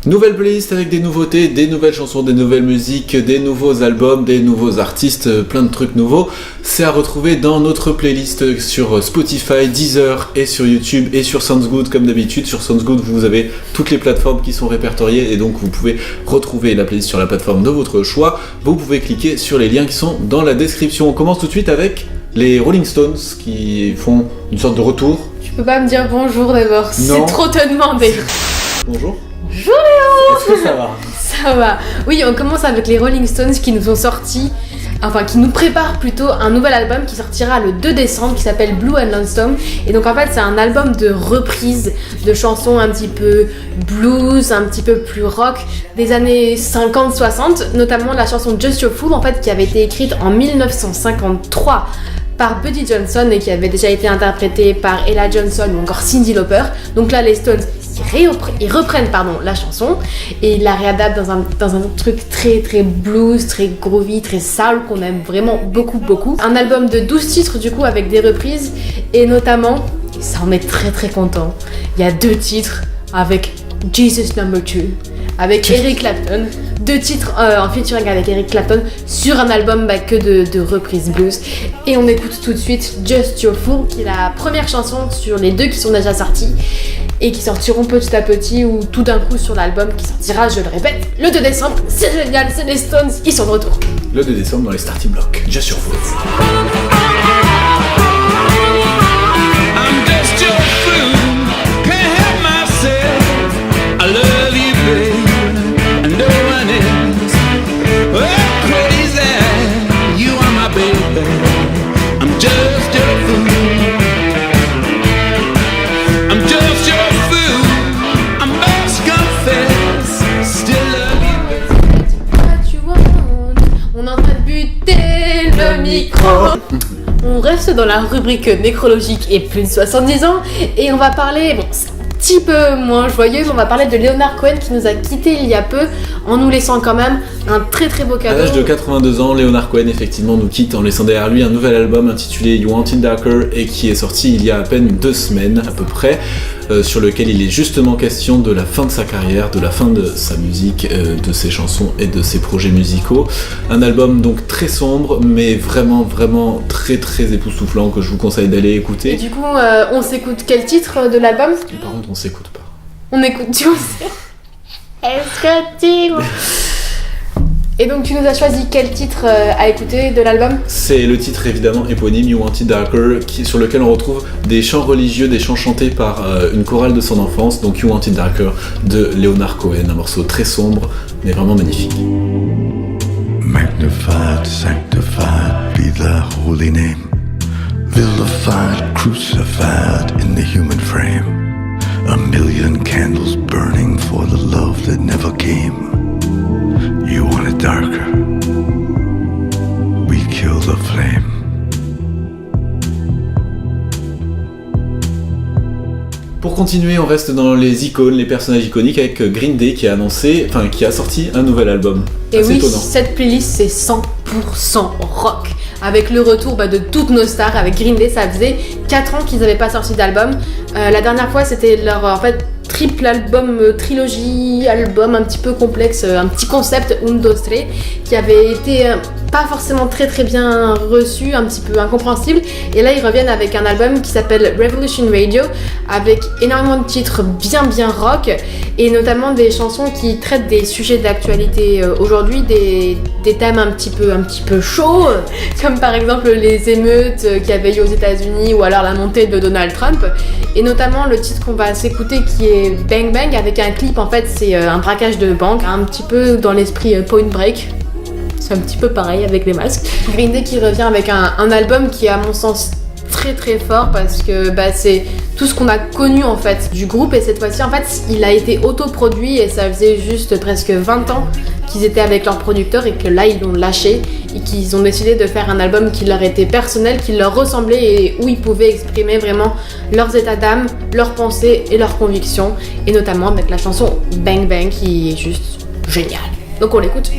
Nouvelle playlist avec des nouveautés, des nouvelles chansons, des nouvelles musiques, des nouveaux albums, des nouveaux artistes, plein de trucs nouveaux. C'est à retrouver dans notre playlist sur Spotify, Deezer et sur YouTube et sur SoundsGood comme d'habitude. Sur SoundsGood, vous avez toutes les plateformes qui sont répertoriées et donc vous pouvez retrouver la playlist sur la plateforme de votre choix. Vous pouvez cliquer sur les liens qui sont dans la description. On commence tout de suite avec les Rolling Stones qui font une sorte de retour. Tu peux pas me dire bonjour d'abord, c'est trop te demander. Bonjour. Bonjour Léo. Est-ce que ça va ? Ça va. Oui, on commence avec les Rolling Stones qui nous ont sorti, qui nous préparent plutôt un nouvel album qui sortira le 2 décembre qui s'appelle Blue and Lonesome. Et donc en fait c'est un album de reprises de chansons un petit peu blues, un petit peu plus rock des années 50-60, notamment la chanson Just Your Fool en fait qui avait été écrite en 1953 par Buddy Johnson et qui avait déjà été interprétée par Ella Johnson ou encore Cyndi Lauper. Donc là les Stones ils reprennent la chanson et ils la réadaptent dans un truc très très blues, très groovy, très soul qu'on aime vraiment beaucoup. Un album de 12 titres du coup avec des reprises et notamment, ça on est très très content, il y a 2 titres avec Jesus Number 2 avec Eric Clapton, 2 titres en featuring avec Eric Clapton sur un album que de reprises blues. Et on écoute tout de suite Just Your Fool qui est la première chanson sur les 2 qui sont déjà sortis et qui sortiront petit à petit ou tout d'un coup sur l'album qui sortira, je le répète, le 2 décembre. C'est génial, c'est les Stones, ils sont de retour. Le 2 décembre dans les starting blocks, Just Your Fool. Micro. On reste dans la rubrique nécrologique et plus de 70 ans et on va parler, c'est un petit peu moins joyeux, on va parler de Leonard Cohen qui nous a quittés il y a peu en nous laissant quand même un très très beau cadeau. À l'âge de 82 ans, Leonard Cohen effectivement nous quitte en laissant derrière lui un nouvel album intitulé You Want It Darker et qui est sorti il y a à peine 2 semaines à peu près, sur lequel il est justement question de la fin de sa carrière, de la fin de sa musique, de ses chansons et de ses projets musicaux. Un album donc très sombre mais vraiment très très époustouflant que je vous conseille d'aller écouter. Et du coup on s'écoute quel titre de l'album ? Par contre on s'écoute pas. On écoute, tu sais. Est-ce que tu... Et donc tu nous as choisi quel titre à écouter de l'album ? C'est le titre évidemment éponyme You Want It Darker sur lequel on retrouve des chants religieux, des chants chantés par une chorale de son enfance, donc You Want It Darker de Leonard Cohen, un morceau très sombre mais vraiment magnifique. Magnified, sanctified be thy holy name, vilified, crucified in the human frame, a million candles burning for the love that never came. You want it darker, we kill the flame. Pour continuer, on reste dans les icônes, les personnages iconiques avec Green Day qui a sorti un nouvel album. Et assez oui, étonnant. cette playlist c'est 100% rock. Avec le retour de toutes nos stars, avec Green Day, ça faisait 4 ans qu'ils n'avaient pas sorti d'album. La dernière fois c'était leur triple album, trilogie, album un petit peu complexe, un petit concept, Un, Dos, Tres, qui avait été pas forcément très très bien reçu, un petit peu incompréhensible. Et là ils reviennent avec un album qui s'appelle Revolution Radio, avec énormément de titres bien rock, et notamment des chansons qui traitent des sujets d'actualité aujourd'hui, des thèmes un petit peu chauds, comme par exemple les émeutes qu'il y avait eu aux États-Unis ou alors la montée de Donald Trump. Et notamment le titre qu'on va s'écouter qui est Bang Bang, avec un clip, en fait c'est un braquage de banque, un petit peu dans l'esprit Point Break. C'est un petit peu pareil avec les masques. Green Day qui revient avec un album qui est à mon sens très très fort parce que c'est tout ce qu'on a connu en fait du groupe, et cette fois-ci en fait il a été autoproduit et ça faisait juste presque 20 ans qu'ils étaient avec leur producteur et que là ils l'ont lâché et qu'ils ont décidé de faire un album qui leur était personnel, qui leur ressemblait et où ils pouvaient exprimer vraiment leurs états d'âme, leurs pensées et leurs convictions, et notamment avec la chanson Bang Bang qui est juste géniale. Donc on l'écoute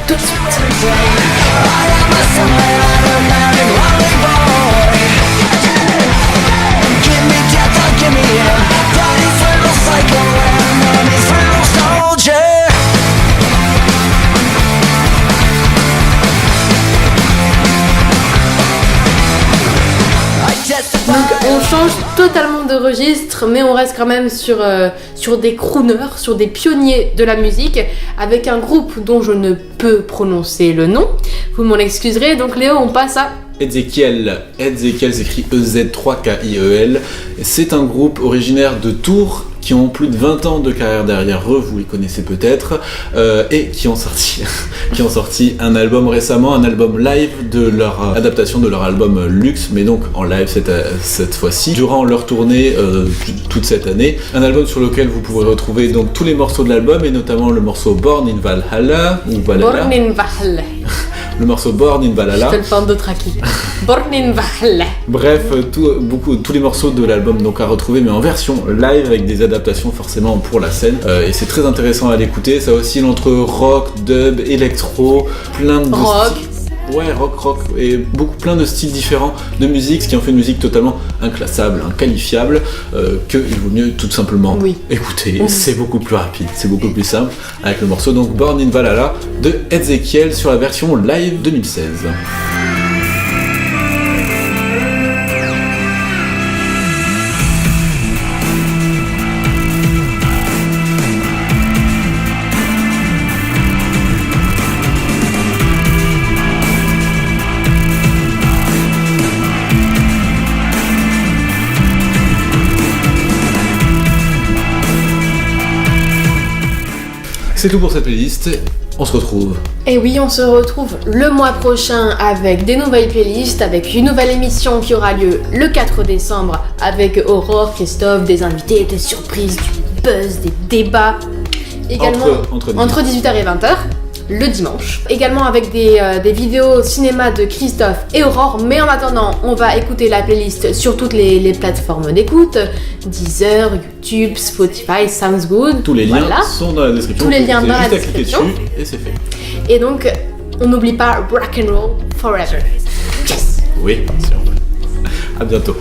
tout de suite. Give me death or give me air. Daddy's little psycho and mommy's little soldier. change totalement de registre, mais on reste quand même sur des crooners, sur des pionniers de la musique, avec un groupe dont je ne peux prononcer le nom. Vous m'en excuserez, donc Léo, on passe à... Ezekiel s'écrit EZ3KIEL. C'est un groupe originaire de Tours qui ont plus de 20 ans de carrière derrière eux, vous les connaissez peut-être, et qui ont sorti un album récemment, un album live de leur adaptation de leur album Luxe, mais donc en live cette fois-ci, durant leur tournée toute cette année. Un album sur lequel vous pourrez retrouver donc tous les morceaux de l'album, et notamment le morceau Born in Valhalla, ou Valhalla. Born in Valhalla. Le morceau Born in Valhalla. Je te le fais en deux tracks. Born in Valhalla. Bref, tous les morceaux de l'album donc à retrouver, mais en version live avec des adaptations forcément pour la scène. Et c'est très intéressant à l'écouter. Ça oscille entre rock, dub, électro, plein de rock. Ouais, rock, et plein de styles différents de musique, ce qui en fait une musique totalement inclassable, inqualifiable, qu'il vaut mieux tout simplement écouter. C'est beaucoup plus rapide, c'est beaucoup plus simple, avec le morceau donc Born in Valhalla de Ezekiel sur la version live 2016. C'est tout pour cette playlist, on se retrouve. Et oui, on se retrouve le mois prochain avec des nouvelles playlists, avec une nouvelle émission qui aura lieu le 4 décembre avec Aurore, Christophe, des invités, des surprises, du buzz, des débats. Également entre 18h et 20h. Le dimanche. Également avec des vidéos cinéma de Christophe et Aurore. Mais en attendant, on va écouter la playlist sur toutes les plateformes d'écoute. Deezer, YouTube, Spotify, Sounds Good. Tous les liens sont dans la description. Tous les liens dans la description. Et c'est fait. Et donc, on n'oublie pas Rock and Roll Forever. Yes. Oui, c'est vrai. À bientôt.